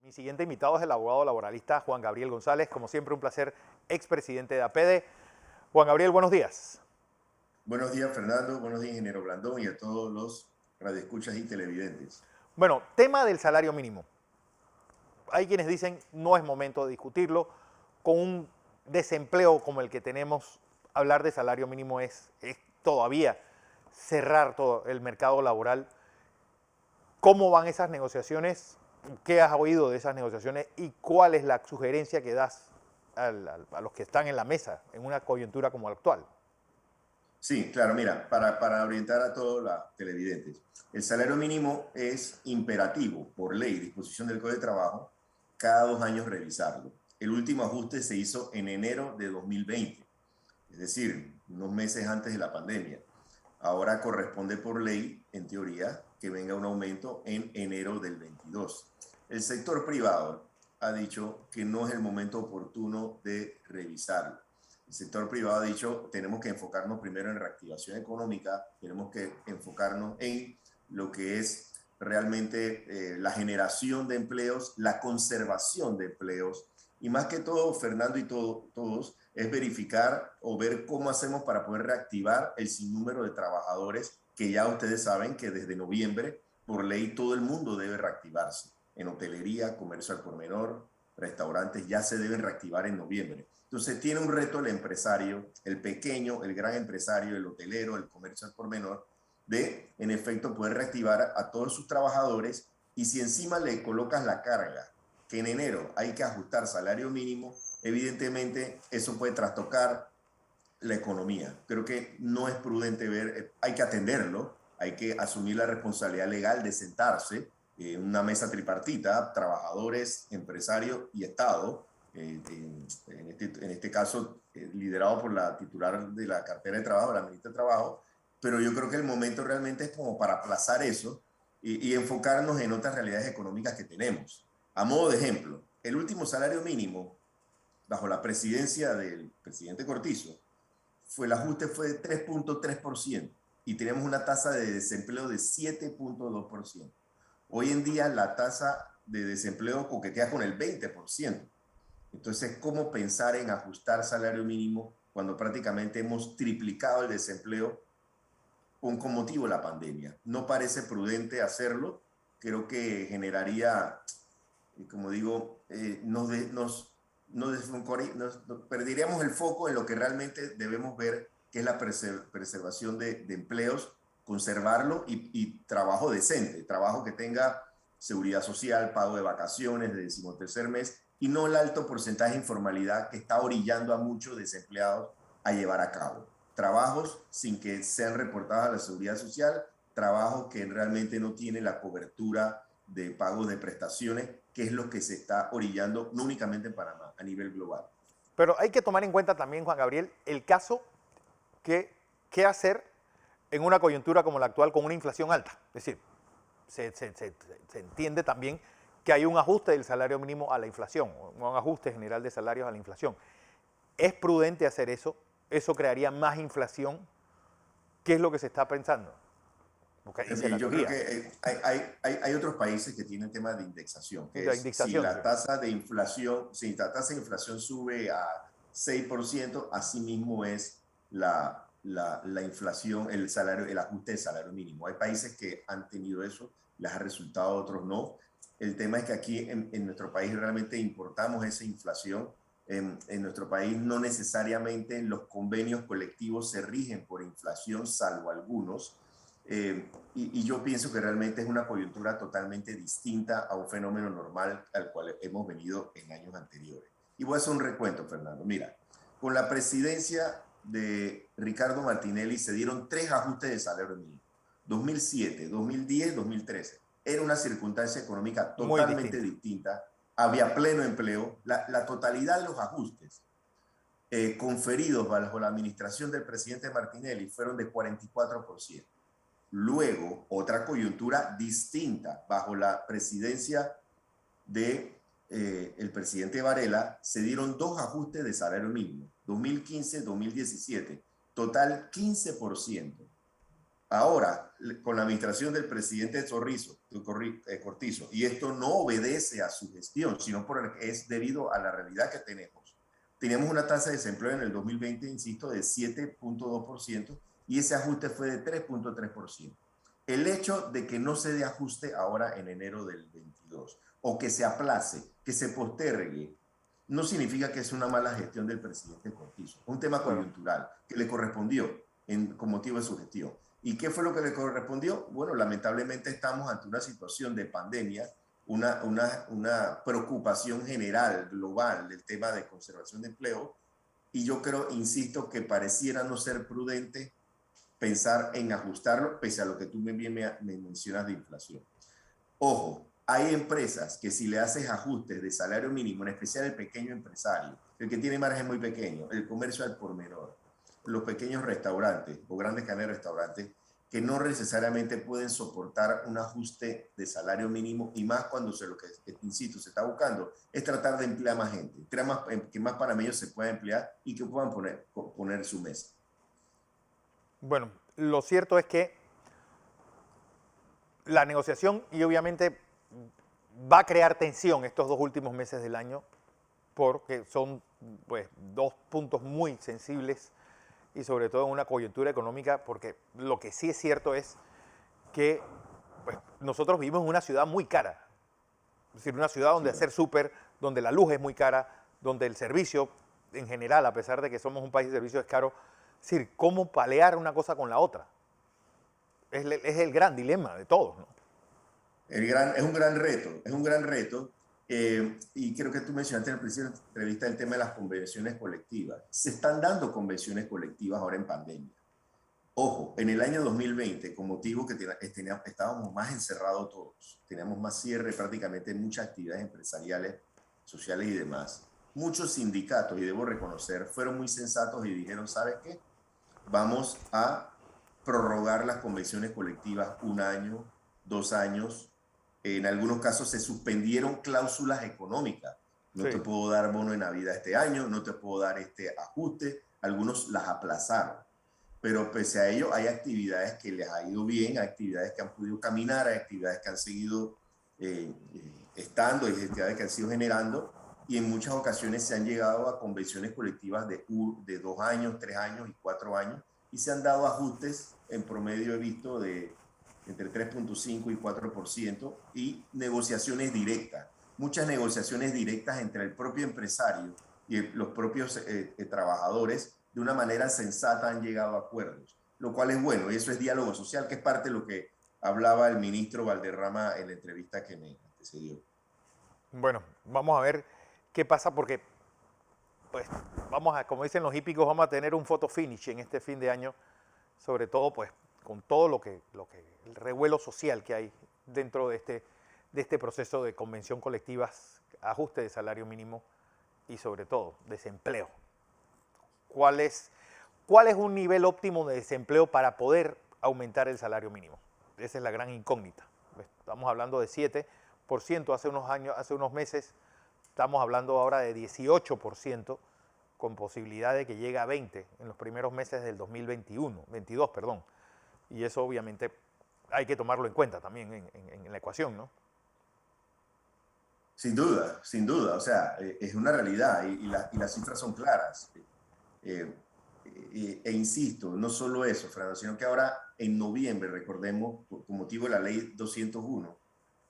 Mi siguiente invitado es el abogado laboralista Juan Gabriel González. Como siempre, un placer, expresidente de APEDE. Juan Gabriel, buenos días. Buenos días, Fernando. Buenos días, ingeniero Blandón, y a todos los radioescuchas y televidentes. Bueno, tema del salario mínimo. Hay quienes dicen no es momento de discutirlo. Con un desempleo como el que tenemos, hablar de salario mínimo es todavía cerrar todo el mercado laboral. ¿Cómo van esas negociaciones? ¿Qué has oído de esas negociaciones? ¿Y cuál es la sugerencia que das a los que están en la mesa en una coyuntura como la actual? Sí, claro, mira, para orientar a todos los televidentes, el salario mínimo es imperativo por ley, disposición del Código de Trabajo, cada 2 años revisarlo. El último ajuste se hizo en enero de 2020, es decir, unos meses antes de la pandemia. Ahora corresponde por ley, en teoría, que venga un aumento en enero del 22. El sector privado ha dicho que no es el momento oportuno de revisarlo. El sector privado ha dicho, tenemos que enfocarnos primero en reactivación económica, tenemos que enfocarnos en lo que es realmente la generación de empleos, la conservación de empleos, y más que todo, Fernando y todos, es verificar o ver cómo hacemos para poder reactivar el sinnúmero de trabajadores que ya ustedes saben que desde noviembre, por ley, todo el mundo debe reactivarse. En hotelería, comercio al por menor, restaurantes ya se deben reactivar en noviembre. Entonces tiene un reto el empresario, el pequeño, el gran empresario, el hotelero, el comercio al por menor, de, en efecto, poder reactivar a todos sus trabajadores, y si encima le colocas la carga que en enero hay que ajustar salario mínimo, evidentemente eso puede trastocar la economía. Creo que no es prudente ver, hay que atenderlo, hay que asumir la responsabilidad legal de sentarse en una mesa tripartita, trabajadores, empresarios y Estado, en este caso liderado por la titular de la cartera de trabajo, la ministra de Trabajo, pero yo creo que el momento realmente es como para aplazar eso y enfocarnos en otras realidades económicas que tenemos. A modo de ejemplo, el último salario mínimo bajo la presidencia del presidente Cortizo, el ajuste fue de 3.3% y tenemos una tasa de desempleo de 7.2%. Hoy en día la tasa de desempleo coquetea con el 20%. Entonces, ¿cómo pensar en ajustar salario mínimo cuando prácticamente hemos triplicado el desempleo con motivo de la pandemia? No parece prudente hacerlo. Creo que generaría, como digo, nos perderíamos el foco en lo que realmente debemos ver, que es la preservación de empleos, conservarlo y trabajo decente, trabajo que tenga seguridad social, pago de vacaciones de 13º mes, y no el alto porcentaje de informalidad que está orillando a muchos desempleados a llevar a cabo. Trabajos sin que sean reportados a la seguridad social, trabajos que realmente no tienen la cobertura de pagos de prestaciones, que es lo que se está orillando no únicamente en Panamá, a nivel global. Pero hay que tomar en cuenta también, Juan Gabriel, el caso que qué hacer en una coyuntura como la actual con una inflación alta. Es decir, se entiende también que hay un ajuste del salario mínimo a la inflación, un ajuste general de salarios a la inflación. ¿Es prudente hacer eso? ¿Eso crearía más inflación? ¿Qué es lo que se está pensando? Porque dice la Yo creo teoría, que hay otros países que tienen temas de indexación, que la es indexación. Sí. si la tasa de inflación sube a 6%, así mismo es la inflación, el salario, el ajuste del salario mínimo. Hay países que han tenido eso, les ha resultado, otros no. El tema es que aquí en nuestro país realmente importamos esa inflación. En nuestro país no necesariamente los convenios colectivos se rigen por inflación, salvo algunos. Y yo pienso que realmente es una coyuntura totalmente distinta a un fenómeno normal al cual hemos venido en años anteriores. Y voy a hacer un recuento, Fernando. Mira, con la presidencia de Ricardo Martinelli se dieron 3 ajustes de salario mínimo: 2007, 2010, 2013. Era una circunstancia económica Muy totalmente distinta. distinta. Había pleno empleo. La totalidad de los ajustes conferidos bajo la administración del presidente Martinelli fueron de 44%. Luego, otra coyuntura distinta, bajo la presidencia de el presidente Varela, se dieron 2 ajustes de salario mínimo, 2015-2017, total 15%. Ahora, con la administración del presidente Cortizo, y esto no obedece a su gestión, sino es debido a la realidad que tenemos. Teníamos una tasa de desempleo en el 2020, insisto, de 7.2% y ese ajuste fue de 3.3%. El hecho de que no se dé ajuste ahora en enero del 22 o que se aplace, que se postergue, no significa que es una mala gestión del presidente Cortizo. Es un tema coyuntural que le correspondió con motivo de su gestión. ¿Y qué fue lo que le correspondió? Bueno, lamentablemente estamos ante una situación de pandemia, una preocupación general, global, del tema de conservación de empleo, y yo creo, insisto, que pareciera no ser prudente pensar en ajustarlo, pese a lo que tú bien me mencionas de inflación. Ojo, hay empresas que si le haces ajustes de salario mínimo, en especial el pequeño empresario, el que tiene margen muy pequeño, el comercio al por menor, los pequeños restaurantes o grandes cadenas de restaurantes, que no necesariamente pueden soportar un ajuste de salario mínimo, y más cuando lo que, insisto, se está buscando es tratar de emplear más gente, que más panameños se puedan emplear y que puedan poner su mesa. Bueno, lo cierto es que la negociación y obviamente va a crear tensión estos 2 últimos meses del año porque son pues 2 puntos muy sensibles y sobre todo en una coyuntura económica, porque lo que sí es cierto es que pues, nosotros vivimos en una ciudad muy cara, es decir, una ciudad donde hacer súper, donde la luz es muy cara, donde el servicio en general, a pesar de que somos un país de servicios, es caro. Es decir, ¿cómo palear una cosa con la otra? Es el gran dilema de todos, ¿no? Es un gran reto. Y creo que tú mencionaste en el principio de la entrevista el tema de las convenciones colectivas. Se están dando convenciones colectivas ahora en pandemia. Ojo, en el año 2020, con motivo que estábamos más encerrados todos, teníamos más cierre prácticamente en muchas actividades empresariales, sociales y demás. Muchos sindicatos, y debo reconocer, fueron muy sensatos y dijeron, ¿sabes qué? Vamos a prorrogar las convenciones colectivas 1 año, 2 años. En algunos casos se suspendieron cláusulas económicas. No te Sí. puedo dar bono de Navidad este año, no te puedo dar este ajuste. Algunos las aplazaron. Pero pese a ello, hay actividades que les ha ido bien, hay actividades que han podido caminar, hay actividades que han seguido estando, hay actividades que han sido generando, y en muchas ocasiones se han llegado a convenciones colectivas de 2 años, 3 años y 4 años, y se han dado ajustes en promedio, he visto, de entre 3.5 y 4%, y negociaciones directas, muchas negociaciones directas entre el propio empresario y los propios trabajadores, de una manera sensata han llegado a acuerdos, lo cual es bueno, y eso es diálogo social, que es parte de lo que hablaba el ministro Valderrama en la entrevista que se dio. Bueno, vamos a ver qué pasa porque, pues, vamos a, como dicen los hípicos, vamos a tener un photo finish en este fin de año, sobre todo, pues, con todo el revuelo social que hay dentro de este proceso de convención colectivas, ajuste de salario mínimo y sobre todo desempleo. ¿Cuál es, ¿Cuál es un nivel óptimo de desempleo para poder aumentar el salario mínimo? Esa es la gran incógnita. Estamos hablando de 7% hace unos años, hace unos meses, estamos hablando ahora de 18%, con posibilidad de que llegue a 20 en los primeros meses del 2022, perdón. Y eso obviamente hay que tomarlo en cuenta también en la ecuación, ¿no? Sin duda, sin duda. O sea, es una realidad, y las cifras son claras. Insisto, no solo eso, Fernando, sino que ahora en noviembre, recordemos, con motivo de la ley 201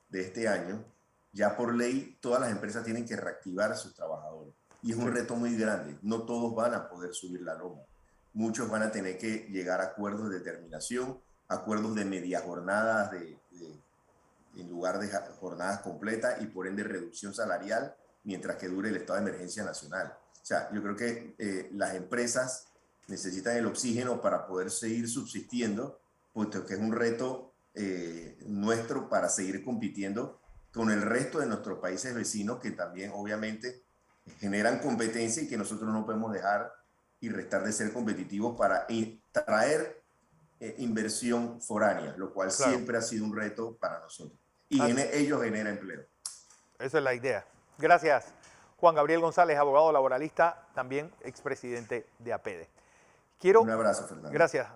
de este año, ya por ley todas las empresas tienen que reactivar a sus trabajadores. Y es un reto muy grande. No todos van a poder subir la loma. Muchos van a tener que llegar a acuerdos de terminación, acuerdos de media jornadas, en lugar de jornadas completas, y por ende reducción salarial mientras que dure el estado de emergencia nacional. O sea, yo creo que las empresas necesitan el oxígeno para poder seguir subsistiendo, puesto que es un reto nuestro para seguir compitiendo con el resto de nuestros países vecinos, que también obviamente generan competencia y que nosotros no podemos dejar y restar de ser competitivos para traer inversión foránea, lo cual Claro, siempre ha sido un reto para nosotros. Y ello genera empleo. esa es la idea. Gracias, Juan Gabriel González, abogado laboralista, también expresidente de APEDE. Un abrazo, Fernando. Gracias.